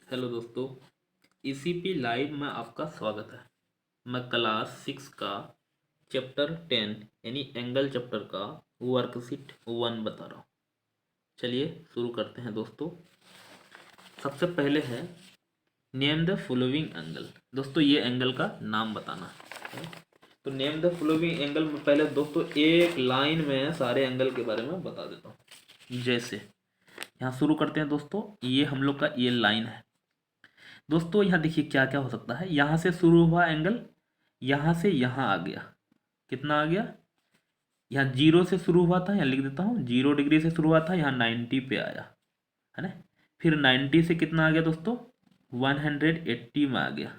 Hello दोस्तों, ECP live में आपका स्वागत है। मैं क्लास 6 का चैप्टर 10 यानी एंगल चैप्टर का वर्कशीट 1 बता रहा हूँ। चलिए शुरू करते हैं दोस्तों। सबसे पहले है नेम द फॉलोइंग एंगल। दोस्तों ये एंगल का नाम बताना है। तो नेम द फॉलोइंग एंगल में पहले दोस्तों एक लाइन में सारे एंगल के बारे में बता देता हूँ। जैसे यहाँ शुरू करते हैं दोस्तों, ये हम लोग का ये लाइन है। दोस्तों यहाँ देखिए क्या क्या हो सकता है। यहाँ से शुरू हुआ एंगल, यहाँ से यहाँ आ गया, कितना आ गया, यहाँ 0 से शुरू हुआ था, यहाँ लिख देता हूँ 0 डिग्री से शुरू हुआ था, यहाँ 90 पे आया है ना। फिर 90 से कितना आ गया दोस्तों, 180 में आ गया।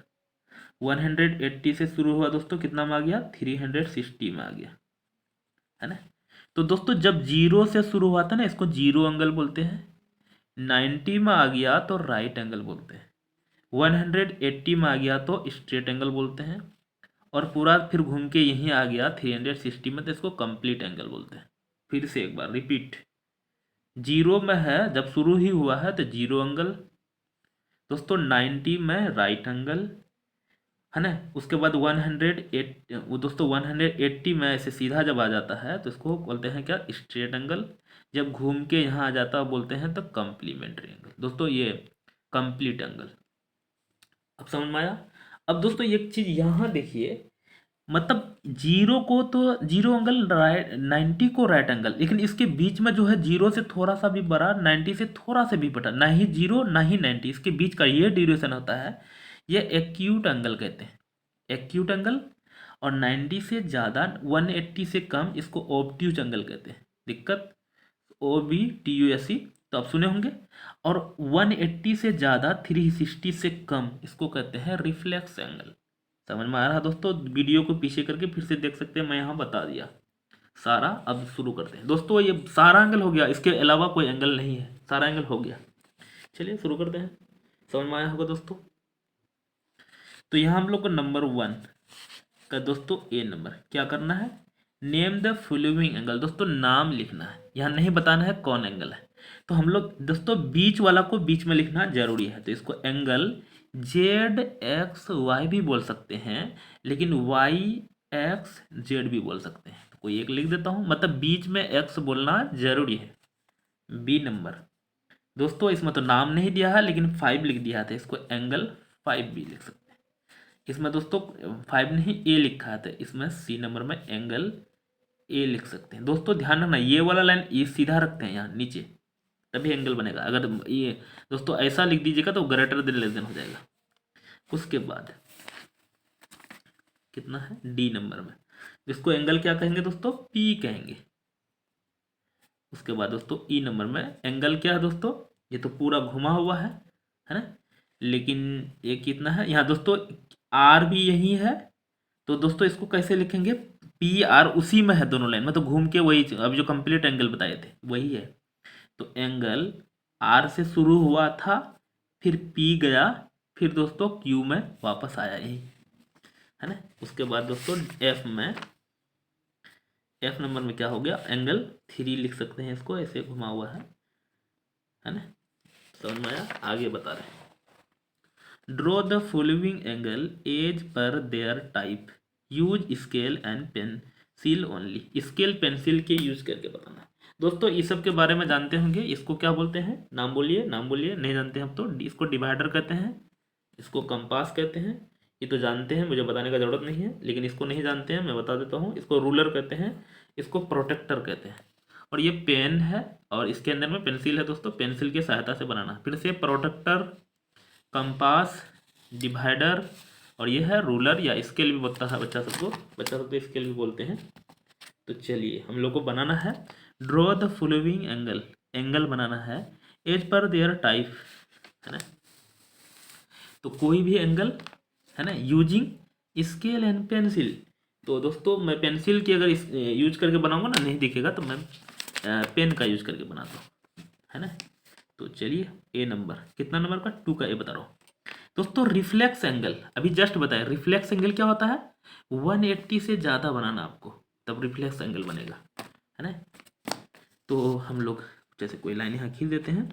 180 से शुरू हुआ दोस्तों, कितना में आ गया, 360 में आ गया है ना। तो दोस्तों जब 0 से शुरू हुआ था ना, इसको जीरो एंगल बोलते हैं। 90 में आ गया तो राइट एंगल बोलते हैं। 180 में आ गया तो स्ट्रेट एंगल बोलते हैं। और पूरा फिर घूम के यहीं आ गया 360 में, तो इसको कंप्लीट एंगल बोलते हैं। फिर से एक बार रिपीट, 0 में है जब शुरू ही हुआ है तो जीरो एंगल दोस्तों, 90 में राइट एंगल है ना। उसके बाद 108 वो दोस्तों 180 में ऐसे सीधा जब आ जाता है तो इसको बोलते हैं क्या, स्ट्रेट एंगल। जब घूम के यहाँ आ जाता है बोलते हैं तो कम्प्लीमेंट्री एंगल। दोस्तों ये कंप्लीट एंगल अब समझ में आया। अब दोस्तों एक चीज यहाँ देखिए, मतलब जीरो को तो जीरो एंगल राइट, 90 को राइट एंगल, लेकिन इसके बीच में जो है जीरो से थोड़ा सा भी बड़ा, 90 से थोड़ा सा भी बड़ा, ना ही जीरो ना ही 90, इसके बीच का ये ड्यूरेशन होता है, ये एक्यूट एंगल कहते हैं, एक्यूट एंगल। और 90 से ज़्यादा 180 से कम इसको ऑब्ट्यूज एंगल कहते हैं। दिक्कत OBTUSE तो आप सुने होंगे। और 180 से ज़्यादा 360 से कम इसको कहते हैं रिफ्लेक्स एंगल। समझ में आ रहा है दोस्तों। वीडियो को पीछे करके फिर से देख सकते हैं, मैं यहाँ बता दिया सारा। अब शुरू करते हैं दोस्तों। ये सारा एंगल हो गया, इसके अलावा कोई एंगल नहीं है, सारा एंगल हो गया। चलिए शुरू करते हैं। समझ में आया होगा दोस्तों। तो यहाँ हम लोग को नंबर 1 का दोस्तों ए नंबर क्या करना है, नेम द फॉलोइंग एंगल। दोस्तों नाम लिखना है, यहाँ नहीं बताना है कौन एंगल है। तो हम लोग दोस्तों बीच वाला को बीच में लिखना जरूरी है। तो इसको एंगल ZXY भी बोल सकते हैं, लेकिन YXZ भी बोल सकते हैं। तो कोई एक लिख देता हूँ, मतलब बीच में X बोलना जरूरी है। बी नंबर दोस्तों, इसमें तो नाम नहीं दिया है लेकिन 5 लिख दिया था, इसको एंगल 5 भी लिख सकते हैं। इसमें दोस्तों 5 नहीं ए लिखा है, तो इसमें सी नंबर में एंगल ए लिख सकते हैं। दोस्तों ध्यान रखना, ये वाला लाइन ये सीधा रखते हैं यहाँ नीचे, तभी एंगल बनेगा। अगर ये दोस्तों ऐसा लिख दीजिएगा तो ग्रेटर देन लेस देन हो जाएगा। उसके बाद कितना है, डी नंबर में, जिसको एंगल क्या कहेंगे दोस्तों, पी कहेंगे। उसके बाद दोस्तों ई नंबर में एंगल क्या है दोस्तों, ये तो पूरा घुमा हुआ है ना, लेकिन ये कितना है यहाँ दोस्तों, आर भी यही है। तो दोस्तों इसको कैसे लिखेंगे, पी आर उसी में है दोनों लाइन में, तो घूम के वही अब जो कंप्लीट एंगल बताए थे वही है। तो एंगल आर से शुरू हुआ था, फिर पी गया, फिर दोस्तों क्यू में वापस आया, यही है ना। उसके बाद दोस्तों एफ में, एफ नंबर में क्या हो गया, एंगल 3 लिख सकते हैं, इसको ऐसे घुमा हुआ है ना। समझ में आया। आगे बता रहे हैं, draw the following angle as per their type, use scale and pencil only. Scale pencil के यूज करके बताना है। दोस्तों इस सब के बारे में जानते होंगे, इसको क्या बोलते हैं, नाम बोलिए, नाम बोलिए, नहीं जानते हम तो इसको डिवाइडर कहते हैं, इसको कंपास कहते हैं। ये तो जानते हैं, मुझे बताने का ज़रूरत नहीं है, लेकिन इसको नहीं जानते हैं, मैं बता देता हूँ। इसको रूलर कहते हैं, इसको प्रोटेक्टर कहते हैं। और ये पेन है और इसके अंदर में पेंसिल है दोस्तों, पेंसिल की सहायता से बनाना। फिर से प्रोटेक्टर, कंपास, डिवाइडर, और ये है रूलर या स्केल भी बोलता है बच्चा सबको, बच्चा सब तो स्केल भी बोलते हैं। तो चलिए हम लोग को बनाना है, draw the following angle, angle बनाना है एज पर देयर टाइप, है ना। तो कोई भी एंगल है ना, यूजिंग स्केल एंड पेंसिल। तो दोस्तों मैं पेंसिल की अगर यूज करके बनाऊंगा ना, नहीं दिखेगा, तो मैं पेन का यूज करके बनाता हूँ, है ना। तो चलिए ए नंबर, कितना नंबर का, 2 का ए बता रहा हूँ दोस्तों। रिफ्लेक्स एंगल अभी जस्ट बताया, रिफ्लेक्स एंगल क्या होता है, 180 से ज़्यादा बनाना आपको, तब रिफ्लेक्स एंगल बनेगा, है ना। तो हम लोग जैसे कोई लाइन यहाँ खींच देते हैं,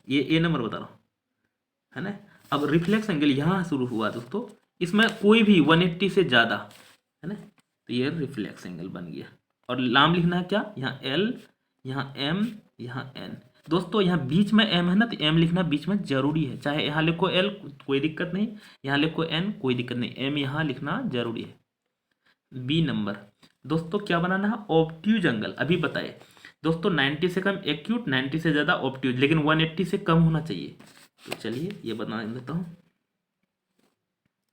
ये ए नंबर बता रहा हूँ, है ना। अब रिफ्लेक्स एंगल यहाँ शुरू हुआ दोस्तों, इसमें कोई भी 180 से ज़्यादा, है ना, तो ये रिफ्लेक्स एंगल बन गया। और नाम लिखना है क्या, यहाँ एल, यहाँ एम, यहाँ एन। दोस्तों यहाँ बीच में एम है ना, तो एम लिखना बीच में जरूरी है, चाहे यहाँ लिखो एल कोई दिक्कत नहीं, यहाँ लिखो एन कोई दिक्कत नहीं, एम यहाँ लिखना जरूरी है। बी नंबर दोस्तों क्या बनाना है, ऑब्ट्यूज एंगल। अभी बताए दोस्तों 90 से कम एक्यूट, 90 से ज़्यादा ऑब्ट्यूज, लेकिन 180 से कम होना चाहिए। तो चलिए ये बना देता हूँ,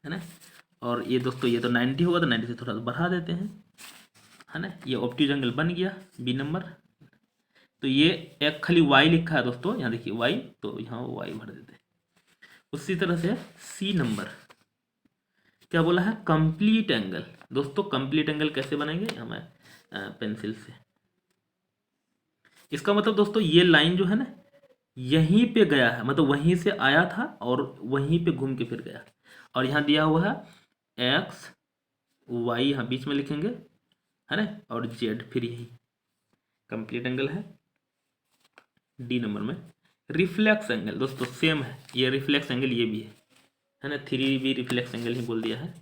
है ना। और ये दोस्तों ये तो 90 होगा, तो 90 से थोड़ा सा बढ़ा देते हैं, है ना। ये ऑब्ट्यूज एंगल बन गया बी नंबर। तो ये एक खाली वाई लिखा है दोस्तों, यहाँ देखिए वाई, तो यहाँ वाई भर देते हैं। उसी तरह से सी नंबर क्या बोला है, कंप्लीट एंगल। दोस्तों कंप्लीट एंगल कैसे बनाएंगे, हमें पेंसिल से, इसका मतलब दोस्तों ये लाइन जो है ना यहीं पे गया है, मतलब वहीं से आया था और वहीं पे घूम के फिर गया। और यहाँ दिया हुआ है एक्स वाई, यहाँ बीच में लिखेंगे, है ना, और जेड, फिर यही कंप्लीट एंगल है। डी नंबर में रिफ्लेक्स एंगल दोस्तों सेम है, ये रिफ्लेक्स एंगल ये भी है ना, 3 भी रिफ्लेक्स एंगल ही बोल दिया है।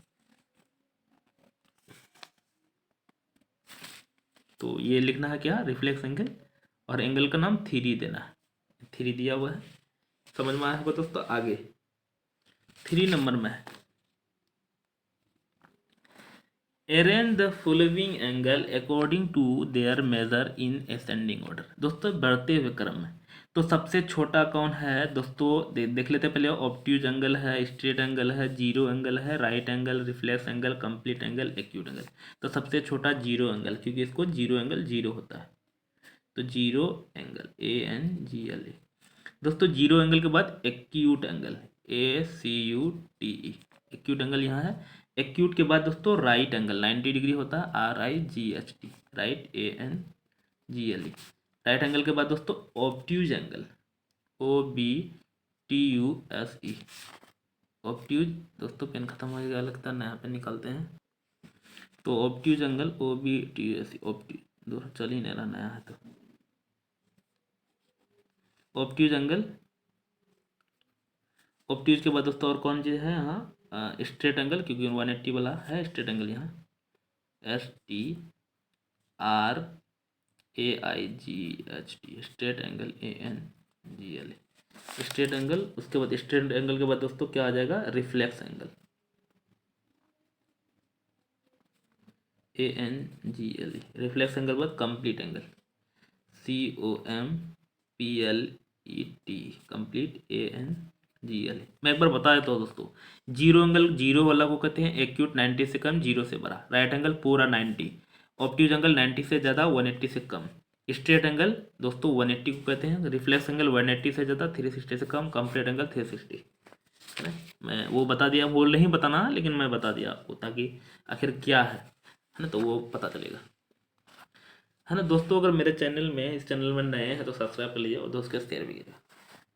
तो ये लिखना है क्या, रिफ्लेक्स एंगल, और एंगल का नाम 3 देना है, 3 दिया हुआ है। समझ में आया होगा दोस्तों। आगे 3 नंबर में है, arrange the following angle according to their measure in ascending order. दोस्तों बढ़ते हुए क्रम में, तो सबसे छोटा कौन है दोस्तों, देख लेते हैं पहले। ऑब्ट्यूज एंगल है, स्ट्रेट एंगल है, जीरो एंगल है, right angle, reflex angle, complete angle, acute angle. तो सबसे छोटा जीरो एंगल, क्योंकि इसको जीरो एंगल जीरो होता है, तो जीरो एंगल ANGLE। दोस्तों जीरो एंगल के बाद acute angle ACUTE, acute angle यहाँ है। एक्यूट के बाद दोस्तों राइट एंगल 90 डिग्री होता है, RIGHT, right ANGLE। Right angle के बाद दोस्तों ऑब्ट्यूज एंगल OBTUSE, ऑब्ट्यूज। दोस्तों पेन खत्म हो गया लगता है, नया पेन निकालते हैं। तो ऑब्ट्यूज एंगल OBTUSE, ऑब्ट्यूज चल ही नहीं रहा, नया है तो ऑब्ट्यूज एंगल। ऑब्ट्यूज के बाद दोस्तों और कौन चीज़ है यहाँ, स्ट्रेट एंगल, क्योंकि 180 वाला है स्ट्रेट एंगल, यहाँ STRAIGHT, straight angle ANGLE, straight angle. उसके बाद स्ट्रेट एंगल के बाद दोस्तों क्या आ जाएगा, reflex angle ANGLE, reflex angle के बाद complete angle COMPLET, complete ANGLE। मैं एक बार बता देता हूँ दोस्तों, जीरो एंगल जीरो वाला को कहते हैं एक्यूट, 90 से कम, जीरो से बड़ा। राइट एंगल पूरा 90, ऑब्ट्यूज एंगल 90 से ज़्यादा, 180 से कम। स्ट्रेट एंगल दोस्तों 180 को कहते हैं, रिफ्लेक्स एंगल 180 से ज़्यादा, 360 से कम, कंप्लीट एंगल 360, है ना। मैं वो बता दिया, बोल नहीं बताना, लेकिन मैं बता दिया आपको, ताकि आखिर क्या है ना, तो वो पता चलेगा, है ना। दोस्तों अगर मेरे चैनल में, इस चैनल में नए हैं तो सब्सक्राइब कर लीजिए और दोस्त के शेयर भी कीजिएगा।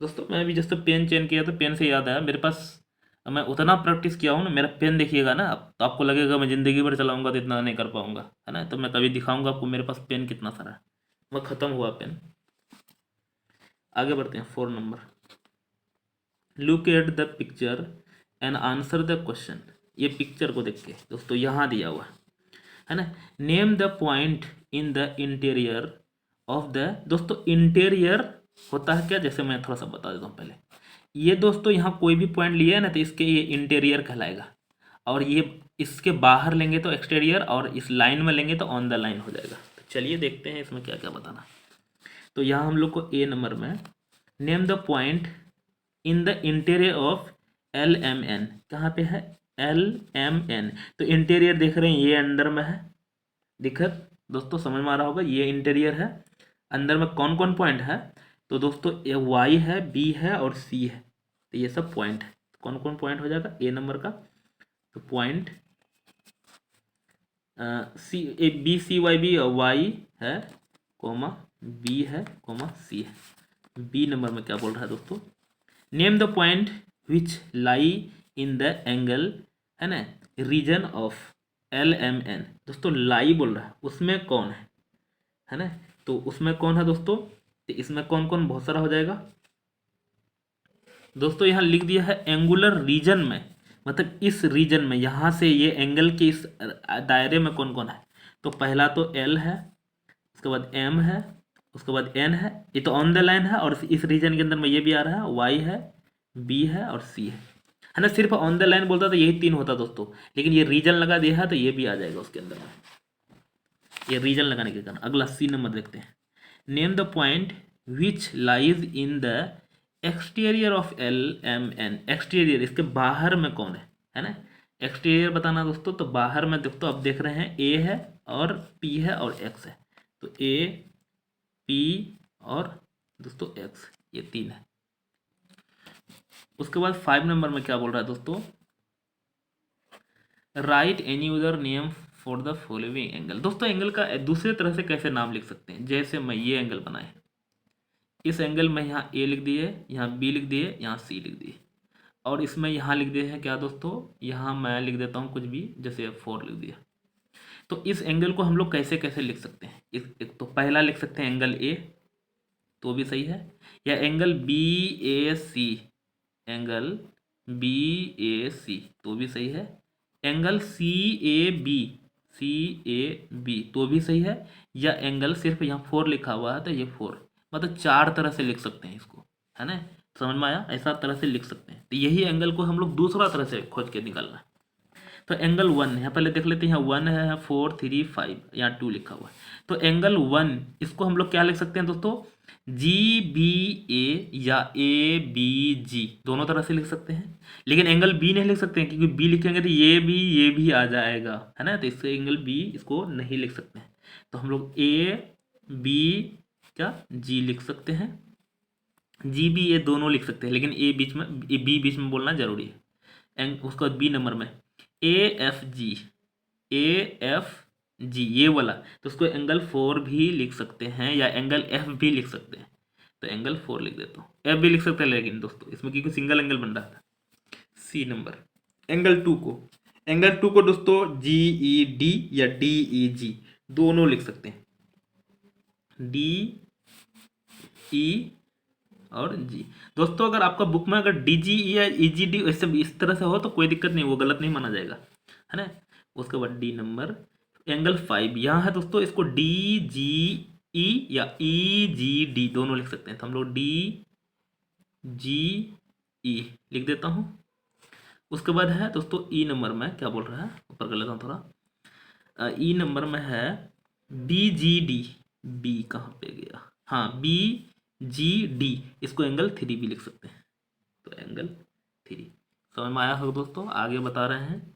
दोस्तों मैं अभी जैसे पेन चेंज किया तो पेन से याद आया, मेरे पास मैं उतना प्रैक्टिस किया हूँ ना, मेरा पेन देखिएगा ना अब, तो आपको लगेगा मैं ज़िंदगी भर चलाऊंगा तो इतना नहीं कर पाऊंगा, है ना। तो मैं कभी दिखाऊंगा आपको मेरे पास पेन कितना सारा है, वह ख़त्म हुआ पेन। आगे बढ़ते हैं 4 number, look at the picture and answer the question. ये पिक्चर को देख के दोस्तों यहाँ दिया हुआ है ना, name the point in the interior of the. दोस्तों इंटीरियर होता है क्या, जैसे मैं थोड़ा सा बता देता हूँ पहले। ये दोस्तों यहाँ कोई भी पॉइंट लिया है ना, तो इसके ये इंटीरियर कहलाएगा, और ये इसके बाहर लेंगे तो एक्सटीरियर, और इस लाइन में लेंगे तो ऑन द लाइन हो जाएगा। तो चलिए देखते हैं इसमें क्या क्या बताना। तो यहाँ हम लोग को ए नंबर में, name the point in the interior of LMN, कहाँ पे है LMN। तो इंटीरियर देख रहे हैं ये अंदर में है, दिक्कत दोस्तों समझ में आ रहा होगा, ये इंटीरियर है। अंदर में कौन कौन पॉइंट है, तो दोस्तों ये Y है, B है और C है, तो ये सब पॉइंट है। कौन कौन पॉइंट हो जाएगा ए नंबर का, तो पॉइंट BCYB, Y है कोमा B है कोमा C है। बी नंबर में क्या बोल रहा है दोस्तों, name the point which lie in the angle, है ना, रीजन ऑफ LMN। दोस्तों लाई बोल रहा है, उसमें कौन है ना, तो उसमें कौन है दोस्तों, तो इसमें कौन कौन बहुत सारा हो जाएगा, दोस्तों यहाँ लिख दिया है एंगुलर रीजन में, मतलब इस रीजन में, यहाँ से ये एंगल के इस दायरे में कौन कौन है। तो पहला तो एल है, उसके बाद एम है, उसके बाद एन है, ये तो ऑन द लाइन है, और इस रीजन के अंदर में ये भी आ रहा है, वाई है, बी है और सी है ना। सिर्फ ऑन द लाइन बोलता तो यही तीन होता दोस्तों, लेकिन ये रीजन लगा दिया है तो ये भी आ जाएगा उसके अंदर में, ये रीजन लगाने के कारण। अगला सी नंबर देखते हैं। Name the point which lies in the exterior of L M N. Exterior इसके बाहर में कौन है ना। एक्सटीरियर बताना दोस्तों, तो बाहर में दोस्तों अब देख रहे हैं ए है और पी है और एक्स है, तो ए पी और दोस्तों एक्स, ये तीन है। उसके बाद 5 नंबर में क्या बोल रहा है दोस्तों, right any other name for the following angle. दोस्तों एंगल का दूसरे तरह से कैसे नाम लिख सकते हैं, जैसे मैं ये एंगल बनाए, इस एंगल में यहाँ ए लिख दिए, यहाँ बी लिख दिए, यहाँ सी लिख दिए, और इसमें यहाँ लिख दिए हैं क्या दोस्तों, यहाँ मैं लिख देता हूँ कुछ भी, जैसे 4 लिख दिया। तो इस एंगल को हम लोग कैसे कैसे लिख सकते हैं, एक तो पहला लिख सकते हैं एंगल ए, तो भी सही है, या angle B A C, angle B A C तो भी सही है, angle C A B, C A B तो भी सही है, या एंगल सिर्फ यहाँ 4 लिखा हुआ है तो ये 4, मतलब 4 तरह से लिख सकते हैं इसको, है ना। समझ में आया, ऐसा तरह से लिख सकते हैं। तो यही एंगल को हम लोग दूसरा तरह से खोज के निकालना है। तो एंगल 1 है, पहले देख लेते हैं, यहाँ 1 है, 4 3 5, यहाँ 2 लिखा हुआ है। तो एंगल 1 इसको हम लोग क्या लिख सकते हैं दोस्तों, जी बी ए या ए बी जी, दोनों तरह से लिख सकते हैं। लेकिन एंगल बी नहीं लिख सकते हैं, क्योंकि बी लिखेंगे तो ये भी आ जाएगा, है ना। तो इससे एंगल बी इसको नहीं लिख सकते हैं, तो हम लोग ए बी क्या जी लिख सकते हैं। जी बी ए दोनों लिख सकते हैं, लेकिन ए बीच में, बी बीच में बोलना जरूरी है। उसके बाद बी नंबर में A F G, A F G ये वाला, तो उसको एंगल 4 भी लिख सकते हैं, या एंगल एफ भी लिख सकते हैं। तो एंगल 4 लिख देता हूँ, एफ भी लिख सकते हैं, लेकिन दोस्तों इसमें क्योंकि सिंगल एंगल बन रहा था। सी नंबर एंगल टू को दोस्तों जी ई डी या डी ई जी दोनों लिख सकते हैं, डी ई और जी। दोस्तों अगर आपका बुक में अगर डी जी या ई जी डी ऐसे इस तरह से हो तो कोई दिक्कत नहीं, वो गलत नहीं माना जाएगा, है ना। उसके बाद डी नंबर एंगल 5 यहाँ है दोस्तों, इसको डी जी ई या ई जी डी दोनों लिख सकते हैं, तो हम लोग डी जी ई लिख देता हूँ। उसके बाद है दोस्तों ई नंबर में क्या बोल रहा है, ऊपर कर लेता हूँ थोड़ा, ई नंबर में है बी जी डी, बी कहाँ पे गया, हाँ बी जी डी, इसको एंगल 3 भी लिख सकते हैं, तो एंगल 3। समझ में आया होगा दोस्तों, आगे बता रहे हैं।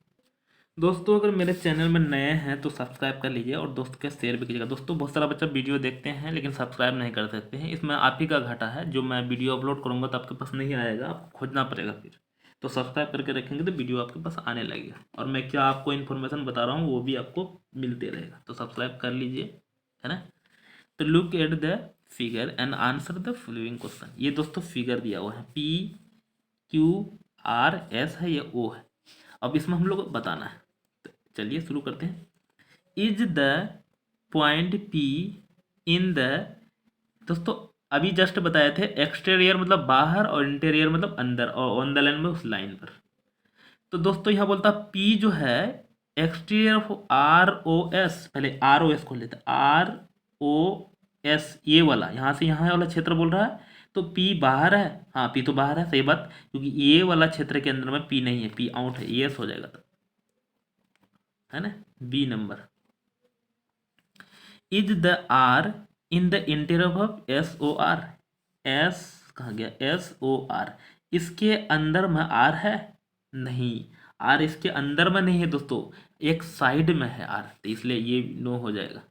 दोस्तों अगर मेरे चैनल में नए हैं तो सब्सक्राइब कर लीजिए और दोस्तों के शेयर भी कीजिएगा। दोस्तों बहुत सारा बच्चा वीडियो देखते हैं लेकिन सब्सक्राइब नहीं कर सकते हैं, इसमें आप ही का घाटा है। जो मैं वीडियो अपलोड करूँगा तो आपके पास नहीं आएगा, आपको खोजना पड़ेगा फिर। तो सब्सक्राइब करके रखेंगे तो वीडियो आपके पास आने लगेगा, और मैं क्या आपको इन्फॉर्मेशन बता रहा हूँ वो भी आपको मिलते रहेगा, तो सब्सक्राइब कर लीजिए, है ना। तो look at the figure and answer the following question. ये दोस्तों फिगर दिया हुआ है, पी क्यू आर एस है, ये ओ है। अब इसमें हम लोग बताना है, तो चलिए शुरू करते हैं। Is the point P in the, दोस्तों अभी जस्ट बताए थे एक्सटीरियर मतलब बाहर और इंटीरियर मतलब अंदर, और ऑन द लाइन में उस लाइन पर। तो दोस्तों यहाँ बोलता पी जो है exterior of R O S, पहले आर ओ एस खोल लेते, आर ओ एस ये वाला, यहाँ से यहाँ वाला क्षेत्र बोल रहा है, तो पी बाहर है, हाँ पी तो बाहर है, सही बात, क्योंकि ये वाला क्षेत्र के अंदर में पी नहीं है, पी आउट है, यस हो जाएगा, तो है ना। B number is the R in the interior of S O R, S कहाँ गया, एस ओ आर, इसके अंदर में आर है नहीं, आर इसके अंदर में नहीं है दोस्तों, एक साइड में है आर, तो इसलिए ये नो हो जाएगा,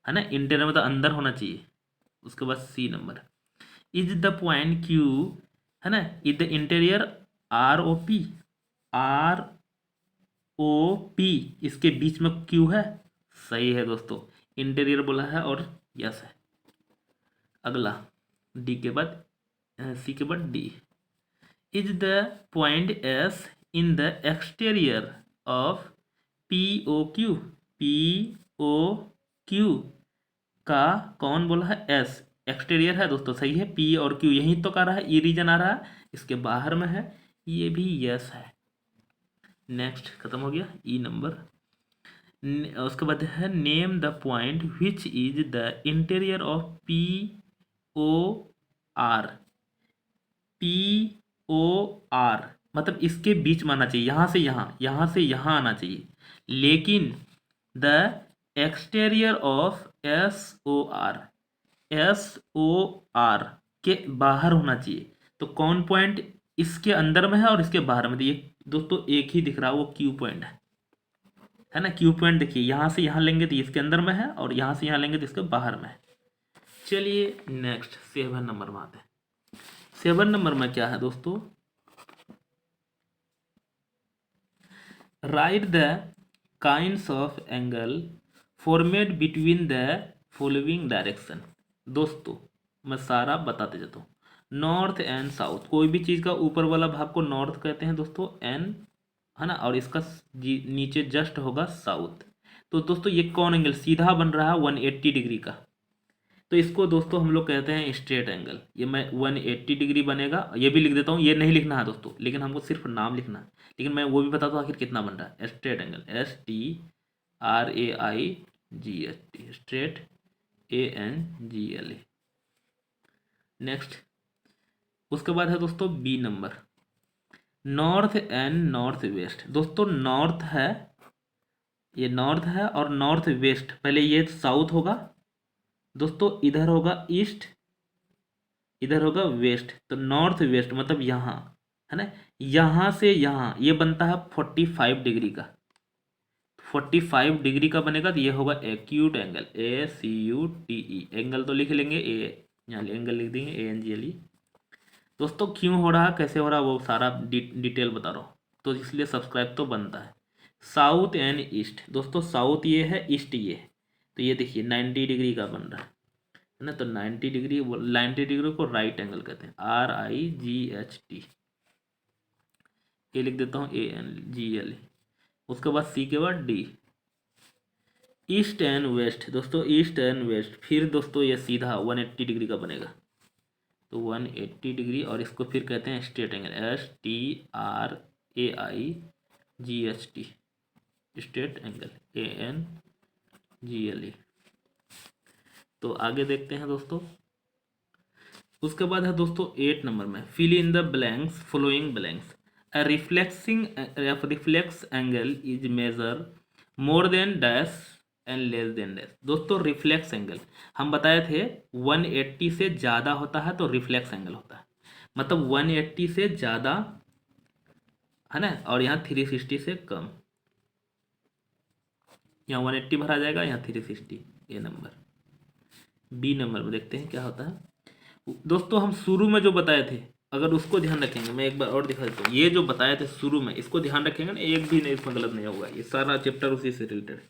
है ना। इंटीरियर में तो अंदर होना चाहिए। उसके बाद C number is the point Q, है ना, is the interior R O P, R O P इसके बीच में क्यू है, सही है दोस्तों, इंटीरियर बोला है और यस है। अगला डी के बाद सी के बाद D, is the point S in the exterior of P O Q, P O Q का कौन बोला है, एस, एक्सटीरियर है दोस्तों, सही है। पी और क्यू यहीं तो कर रहा है, ई रीजन आ रहा है, इसके बाहर में है, ये भी यस है। नेक्स्ट खत्म हो गया ई नंबर। उसके बाद है name the point which is the interior of P O R. P O R मतलब इसके बीच में आना चाहिए, यहाँ से यहाँ, यहाँ से यहाँ आना चाहिए, लेकिन the exterior of S O R, S O R के बाहर होना चाहिए। तो कौन पॉइंट इसके अंदर में है और इसके बाहर में? तो ये दोस्तों एक ही दिख रहा है, वो क्यू पॉइंट है ना। क्यू पॉइंट देखिए, यहाँ से यहाँ लेंगे तो इसके अंदर में है, और यहाँ से यहाँ लेंगे तो इसके बाहर में है। चलिए नेक्स्ट 7 नंबर में आते हैं। 7 नंबर में क्या है दोस्तों? Right the kinds of angle formed between the following direction. दोस्तों मैं सारा बताते जाता हूँ। नॉर्थ एंड साउथ, कोई भी चीज़ का ऊपर वाला भाग को नॉर्थ कहते हैं दोस्तों, एन है ना, और इसका नीचे जस्ट होगा साउथ। तो दोस्तों ये कौन एंगल सीधा बन रहा है 180 डिग्री का, तो इसको दोस्तों हम लोग कहते हैं स्ट्रेट एंगल। ये मैं 180 डिग्री बनेगा, ये भी लिख देता हूँ, ये नहीं लिखना है दोस्तों, लेकिन हमको सिर्फ नाम लिखना है, लेकिन मैं वो भी बताता हूँ आखिर कितना बन रहा है। Straight angle, STRAIGHT, straight ANGLE। Next उसके बाद है दोस्तों B number, north and north west. दोस्तों नॉर्थ है, ये नॉर्थ है, और नॉर्थ वेस्ट, पहले ये साउथ होगा दोस्तों, इधर होगा ईस्ट, इधर होगा वेस्ट, तो नॉर्थ वेस्ट मतलब यहाँ है ना, यहाँ से यहाँ ये बनता है 45 डिग्री का। 45 डिग्री का बनेगा तो ये होगा एक्यूट एंगल, ACUTE। एंगल तो लिख लेंगे, यहाँ एंगल लिख देंगे ANGLE। दोस्तों क्यों हो रहा, कैसे हो रहा, वो सारा डिटेल बता रहा हूँ, तो इसलिए सब्सक्राइब तो बनता है। साउथ एंड ईस्ट, दोस्तों साउथ ये है, ईस्ट ये है, तो ये देखिए 90 डिग्री का बन रहा है ना, तो 90 डिग्री, 90 डिग्री को राइट एंगल कहते हैं, RIGHT। ये लिख देता हूँ ANGLE। उसके बाद सी के बाद डी, ईस्ट एंड वेस्ट। दोस्तों ईस्ट एंड वेस्ट, फिर दोस्तों ये सीधा 180 डिग्री का बनेगा, तो 180 डिग्री, और इसको फिर कहते हैं straight angle, STRAIGHT, straight angle ANGLE। तो आगे देखते हैं दोस्तों। उसके बाद है दोस्तों 8 नंबर में, fill in the blanks following blanks. A reflex angle is measure more than dash and less than dash। दोस्तों रिफ्लेक्स एंगल हम बताए थे 180 से ज़्यादा होता है तो रिफ्लेक्स एंगल होता है, मतलब 180 से ज़्यादा है ना, और यहाँ 360 से कम, यहाँ 180 भरा जाएगा, यहाँ 360। ये नंबर बी नंबर में देखते हैं क्या होता है। दोस्तों हम शुरू में जो बताए थे, अगर उसको ध्यान रखेंगे, मैं एक बार और दिखा देता हूँ, ये जो बताए थे शुरू में, इसको ध्यान रखेंगे ना, एक भी नहीं इसमें गलत नहीं होगा, ये सारा चैप्टर उसी से रिलेटेड है।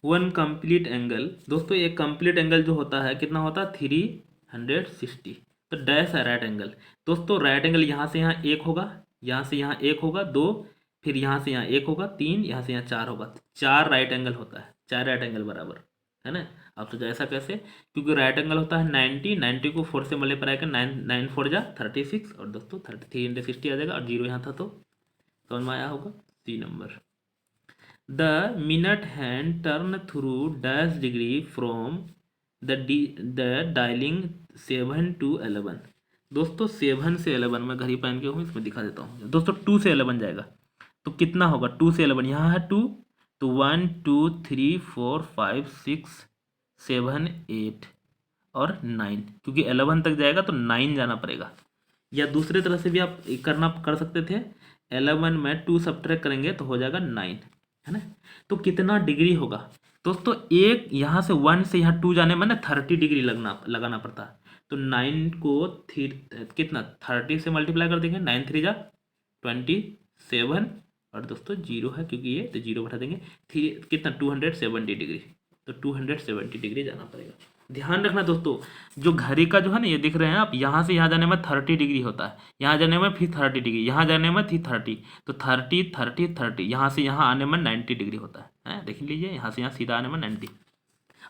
वन कंप्लीट एंगल, दोस्तों एक कंप्लीट एंगल जो होता है कितना होता है 360, तो डैश है राइट एंगल। दोस्तों राइट एंगल यहाँ से यहाँ एक होगा, यहाँ से यहाँ एक होगा, 2, फिर यहाँ से यहाँ एक होगा, 3, यहाँ से यहाँ 4 होगा, 4 राइट एंगल होता है, 4 राइट एंगल बराबर है ना। आप सोचो ऐसा कैसे, क्योंकि राइट एंगल होता है 90 को 4 से मल्टीप्लाई कर, 9 4 जा 36, और दोस्तों 360 आ जाएगा, और 0 यहाँ था, तो समझ में आया होगा। C number, the minute hand turn through dash degree from the dialing 7 to 11। दोस्तों 7 से 11 में घड़ी पहन के हूँ, इसमें दिखा देता हूँ दोस्तों, 2 से 11 जाएगा, तो कितना होगा 2 से 11, यहाँ है 2, तो 1 2 3 4 5 6 7 8 और 9, क्योंकि 11 तक जाएगा तो 9 जाना पड़ेगा। या दूसरे तरह से भी आप कर सकते थे, 11 में 2 सब्ट्रैक्ट करेंगे तो हो जाएगा 9 है ना। तो कितना डिग्री होगा दोस्तों, एक यहाँ से 1 से यहाँ 2 जाने में ना 30 डिग्री लगाना पड़ता है, तो 9 को कितना 30 से मल्टीप्लाई कर देंगे, 9 3 जा 27, और दोस्तों 0 है क्योंकि ये, तो 0 बैठा देंगे, कितना 270 डिग्री, तो 270 डिग्री जाना पड़ेगा। ध्यान रखना दोस्तों, जो घड़ी का जो है ना, ये दिख रहे हैं आप, यहाँ से यहाँ जाने में 30 डिग्री होता है, यहाँ जाने में फिर 30 डिग्री, यहाँ जाने में फिर 30, तो 30 30 30, यहाँ से यहाँ आने में 90 डिग्री होता है, देख लीजिए, यहाँ से यहाँ सीधा आने में 90।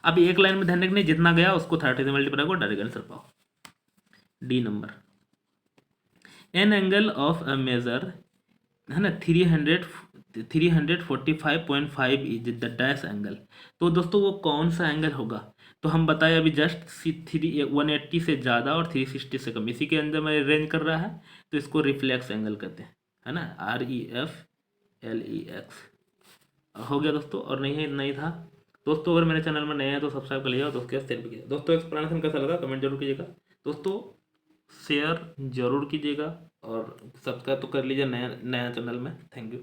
अब एक लाइन में ध्यान रखना, जितना गया उसको 30 से मल्टीप्लाई करो, डायरेक्ट आंसर पाओ। D number, an angle of a measure है ना 345.5 इज द डैश एंगल। तो दोस्तों वो कौन सा एंगल होगा, तो हम बताए अभी जस्ट 180 से ज़्यादा और 360 से कम, इसी के अंदर में रेंज कर रहा है, तो इसको रिफ्लेक्स एंगल कहते हैं, है ना, REFLEX। हो गया दोस्तों, और नहीं है नहीं था दोस्तों। अगर मेरे चैनल में नए हैं तो सब्सक्राइब कर लीजिएगा, दोस्तों शेयर भी कीजिएगा। दोस्तों एक्सप्लेनेशन कैसा लगा कमेंट जरूर कीजिएगा दोस्तों, शेयर जरूर कीजिएगा और सब्सक्राइब तो कर लीजिए नया नया चैनल में। Thank you.